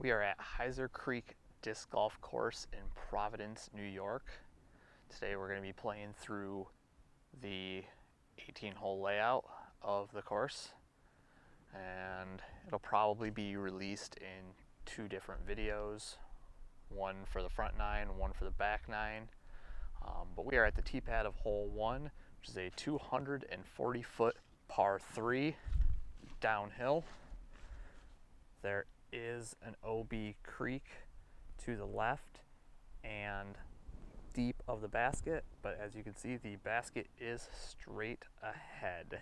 We are at Hyzer Creek Disc Golf Course in Providence, New York. Today we're going to be playing through the 18-hole layout of the course, and it'll probably be released in two different videos, one for the front nine, one for the back nine. But we are at the tee pad of hole 1, which is a 240-foot par 3 downhill. There is an OB creek to the left and deep of the basket, but as you can see, the basket is straight ahead.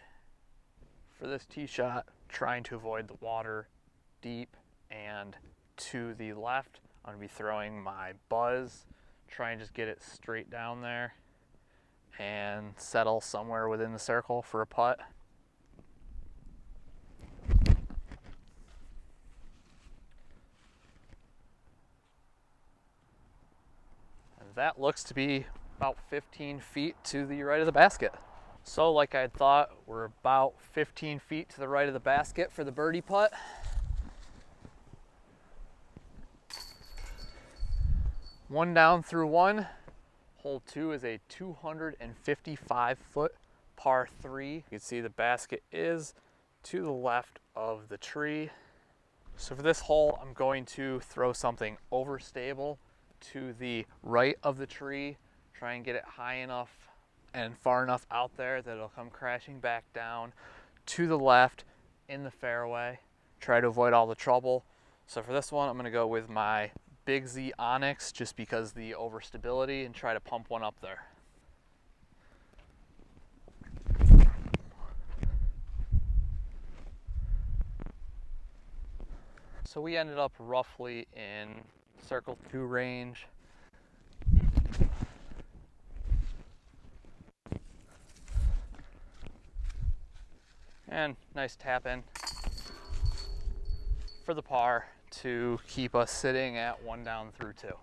For this tee shot, trying to avoid the water deep and to the left, I'm going to be throwing my buzz, try and just get it straight down there and settle somewhere within the circle for a putt. That looks to be about 15 feet to the right of the basket. So like I thought, we're about 15 feet to the right of the basket for the birdie putt. One down through one. Hole 2 is a 255-foot par 3. You can see the basket is to the left of the tree. So for this hole, I'm going to throw something overstable to the right of the tree, try and get it high enough and far enough out there that it'll come crashing back down to the left in the fairway. Try to avoid all the trouble. So for this one, I'm going to go with my Big Z Onyx just because the overstability, and try to pump one up there. So we ended up roughly in circle 2 range. And nice tap in for the par to keep us sitting at 1 down through 2. So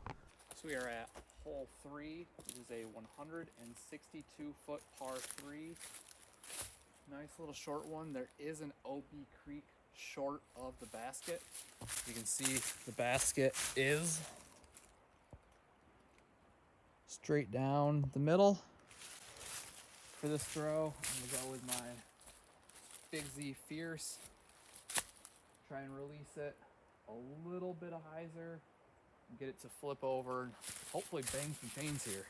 we are at hole 3, which is a 162-foot par 3. Nice little short one. There is an OB creek short of the basket. You can see the basket is straight down the middle. For this throw, I'm gonna go with my Big Z Fierce. Try and release it a little bit of hyzer and get it to flip over and hopefully bang some chains here.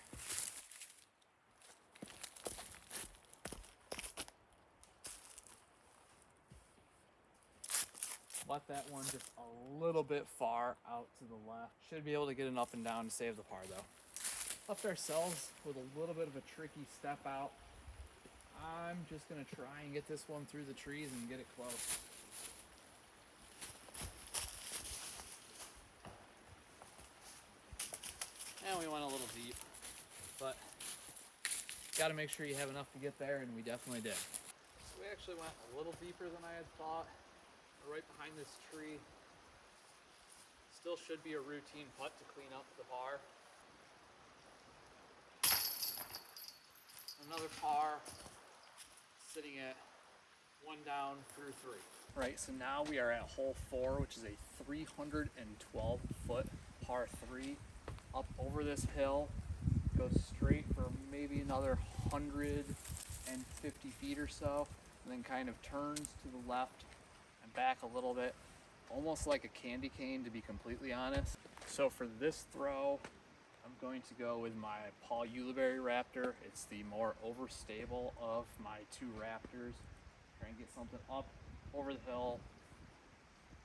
Let that one just a little bit far out to the left. Should be able to get an up and down to save the par though. Left ourselves with a little bit of a tricky step out. I'm just gonna try and get this one through the trees and get it close. And we went a little deep, but gotta make sure you have enough to get there, and we definitely did. So we actually went a little deeper than I had thought. Right behind this tree. Still should be a routine putt to clean up the par. Another par, sitting at 1 down through 3. Right, so now we are at hole 4, which is a 312-foot par 3. Up over this hill, goes straight for maybe another 150 feet or so, and then kind of turns to the left and back a little bit, almost like a candy cane to be completely honest. So for this throw, I'm going to go with my Paul Ulibarri Raptor. It's the more overstable of my 2 Raptors. Try and get something up over the hill,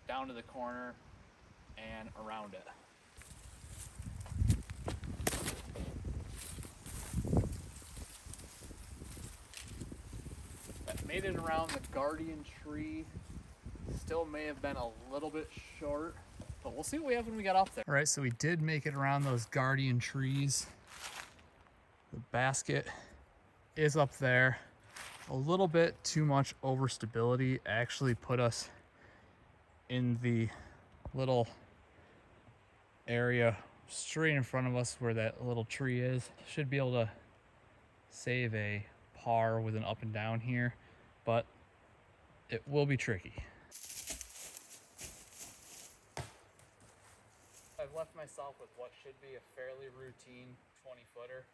down to the corner, and around it. That made it around the Guardian tree. Still may have been a little bit short, but we'll see what we have when we get up there. All right, so we did make it around those Guardian trees. The basket is up there. A little bit too much overstability actually put us in the little area straight in front of us where that little tree is. Should be able to save a par with an up and down here, but it will be tricky. I've left myself with what should be a fairly routine 20-footer,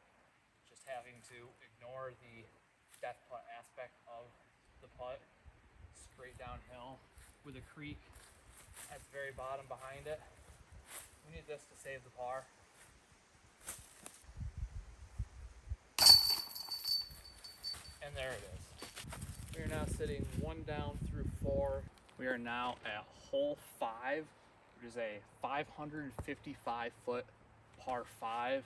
just having to ignore the death putt aspect of the putt, straight downhill with a creek at the very bottom behind it. We need this to save the par. And there it is. We are now sitting 1 down through 4. We are now at hole 5, which is a 555-foot par 5.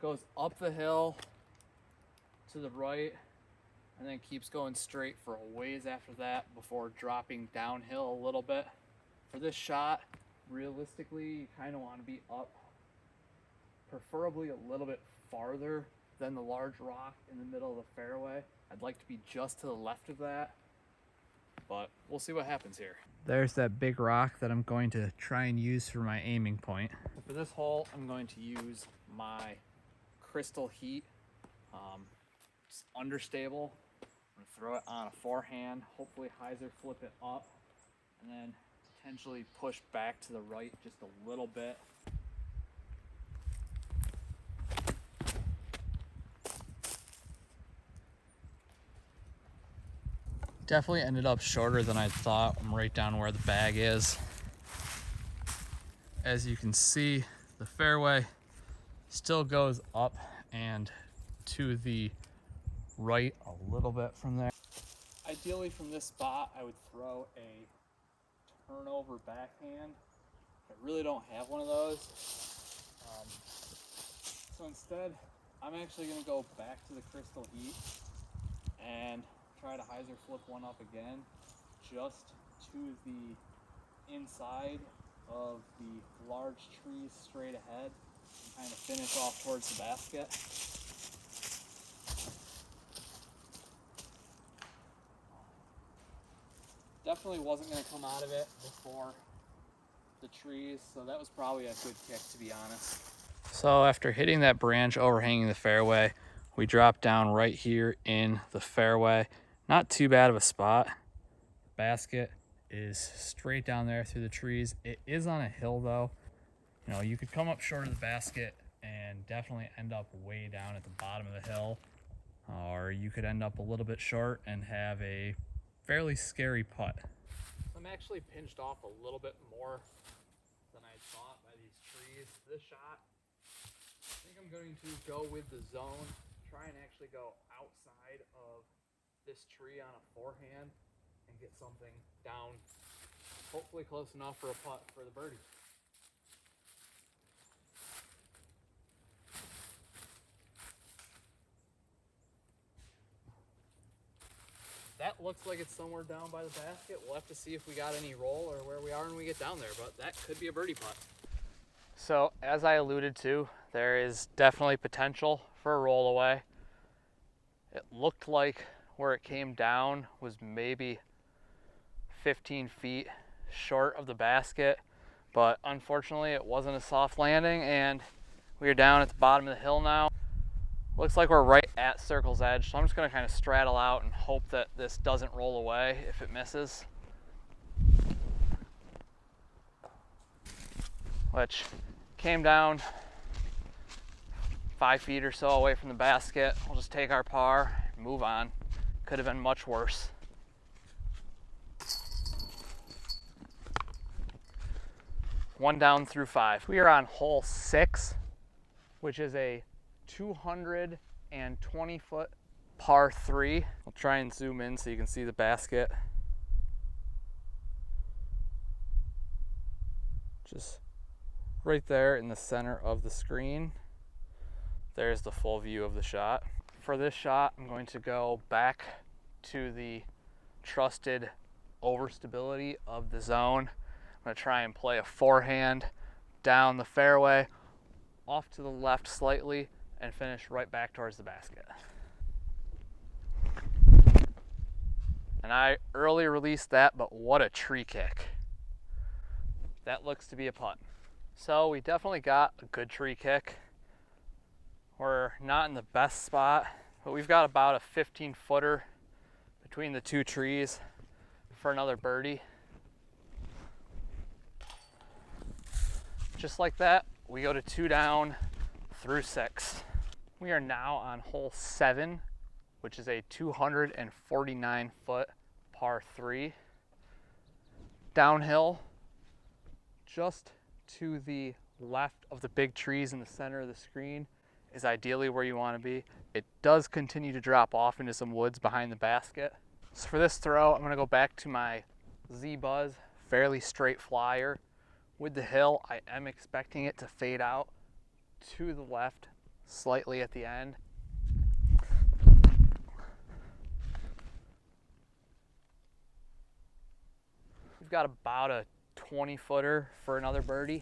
Goes up the hill to the right and then keeps going straight for a ways after that before dropping downhill a little bit. For this shot, realistically, you kind of want to be up preferably a little bit farther than the large rock in the middle of the fairway. I'd like to be just to the left of that, but we'll see what happens here. There's that big rock that I'm going to try and use for my aiming point. For this hole, I'm going to use my Crystal Heat. It's understable. I'm gonna throw it on a forehand, hopefully Hyzer flip it up, and then potentially push back to the right just a little bit. Definitely ended up shorter than I thought. I'm right down where the bag is. As you can see, the fairway still goes up and to the right a little bit from there. Ideally from this spot, I would throw a turnover backhand. I really don't have one of those. So instead, I'm actually gonna go back to the Crystal Heat and try to Hyzer flip one up again, just to the inside of the large trees straight ahead, and kind of finish off towards the basket. Definitely wasn't going to come out of it before the trees, so that was probably a good kick, to be honest. So after hitting that branch overhanging the fairway, we dropped down right here in the fairway. Not too bad of a spot. Basket is straight down there through the trees. It is on a hill though. You know, you could come up short of the basket and definitely end up way down at the bottom of the hill, or you could end up a little bit short and have a fairly scary putt. I'm actually pinched off a little bit more than I thought by these trees. This shot, I think I'm going to go with the zone, try and actually go outside of this tree on a forehand and get something down, hopefully close enough for a putt for the birdie. That looks like it's somewhere down by the basket. We'll have to see if we got any roll or where we are when we get down there, but that could be a birdie putt. So as I alluded to, there is definitely potential for a roll away. It looked like where it came down was maybe 15 feet short of the basket, but unfortunately it wasn't a soft landing and we are down at the bottom of the hill now. Looks like we're right at circle's edge, so I'm just going to kind of straddle out and hope that this doesn't roll away if it misses. Which came down 5 feet or so away from the basket. We'll just take our par and move on. Could have been much worse. One down through 5. We are on hole 6, which is a 220-foot par 3. I'll try and zoom in so you can see the basket. Just right there in the center of the screen. There's the full view of the shot. For this shot, I'm going to go back to the trusted overstability of the zone. I'm going to try and play a forehand down the fairway, off to the left slightly, and finish right back towards the basket. And I early released that, but what a tree kick. That looks to be a putt. So we definitely got a good tree kick. We're not in the best spot, but we've got about a 15-footer between the two trees for another birdie. Just like that, we go to 2 down through 6. We are now on hole 7, which is a 249-foot par 3. Downhill, just to the left of the big trees in the center of the screen is ideally where you want to be. It does continue to drop off into some woods behind the basket. So for this throw, I'm going to go back to my Z-Buzz, fairly straight flyer. With the hill, I am expecting it to fade out to the left slightly at the end. We've got about a 20-footer for another birdie.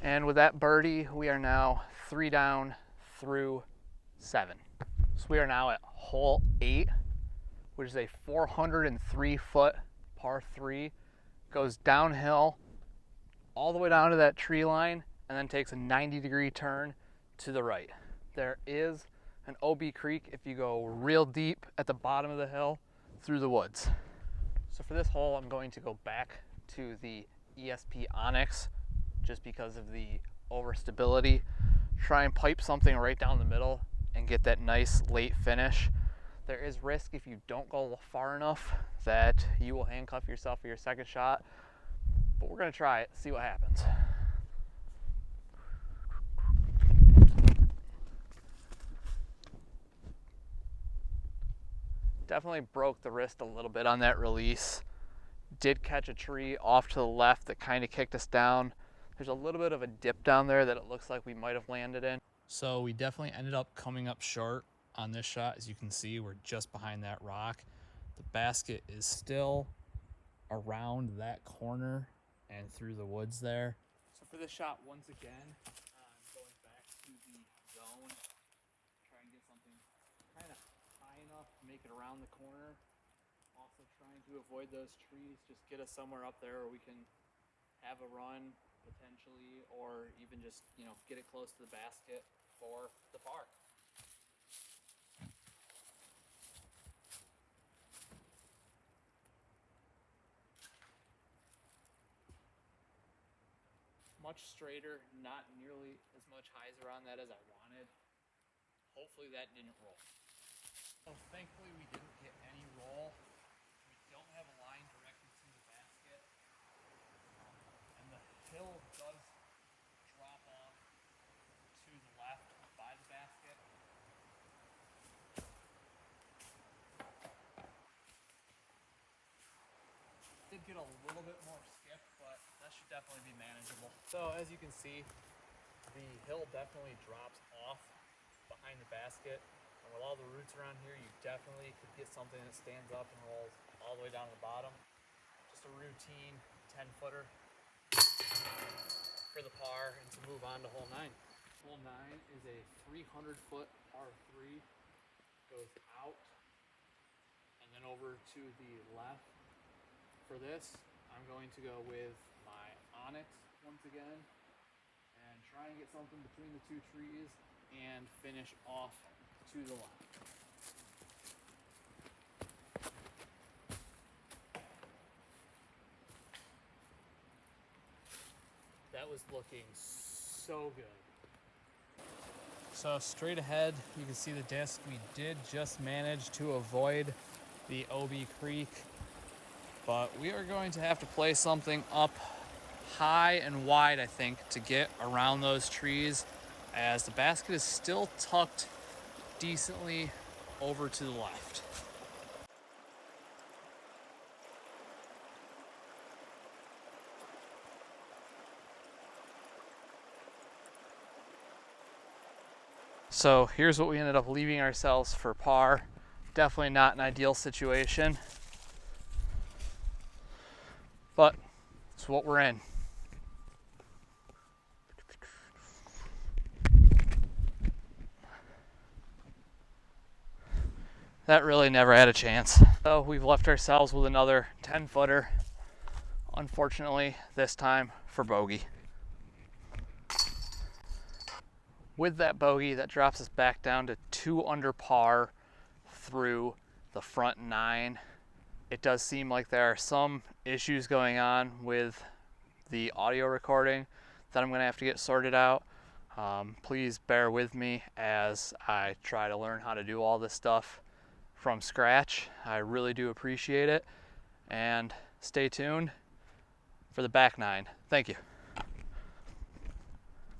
And with that birdie, we are now 3 down through 7. So we are now at hole 8, which is a 403-foot par 3. Goes downhill all the way down to that tree line and then takes a 90-degree turn to the right. There is an OB Creek if you go real deep at the bottom of the hill through the woods. So for this hole, I'm going to go back to the ESP Onyx just because of the overstability. Try and pipe something right down the middle and get that nice late finish. There is risk if you don't go far enough that you will handcuff yourself for your second shot, but we're gonna try it, see what happens. Definitely broke the wrist a little bit on that release. Did catch a tree off to the left that kind of kicked us down. There's a little bit of a dip down there that it looks like we might have landed in. So we definitely ended up coming up short on this shot. As you can see, we're just behind that rock. The basket is still around that corner and through the woods there. So for this shot, once again, I'm going back to the zone. Try and get something kind of high enough to make it around the corner. Also trying to avoid those trees. Just get us somewhere up there where we can have a run potentially, or even just, get it close to the basket for the par. Much straighter, not nearly as much hyzer on that as I wanted. Hopefully that didn't roll. So thankfully we didn't get any roll. We don't have a line directly to the basket. And the hill does drop off to the left by the basket. Did get a little bit more skip, but that should definitely be manageable. So as you can see, the hill definitely drops off behind the basket. And with all the roots around here, you definitely could get something that stands up and rolls all the way down to the bottom. Just a routine 10-footer for the par and to move on to hole 9. Hole 9 is a 300-foot par 3. Goes out and then over to the left. For this, I'm going to go with my Onyx once again and try and get something between the 2 trees and finish off to the left. That was looking so good. So straight ahead, you can see the disc. We did just manage to avoid the OB Creek, but we are going to have to play something up high and wide, I think, to get around those trees, as the basket is still tucked decently over to the left. So here's what we ended up leaving ourselves for par. Definitely not an ideal situation, but it's what we're in. That really never had a chance. So we've left ourselves with another 10-footer. Unfortunately, this time for bogey. With that bogey, that drops us back down to 2 under par through the front 9. It does seem like there are some issues going on with the audio recording that I'm going to have to get sorted out. Please bear with me as I try to learn how to do all this stuff from scratch. I really do appreciate it, and stay tuned for the back 9. Thank you.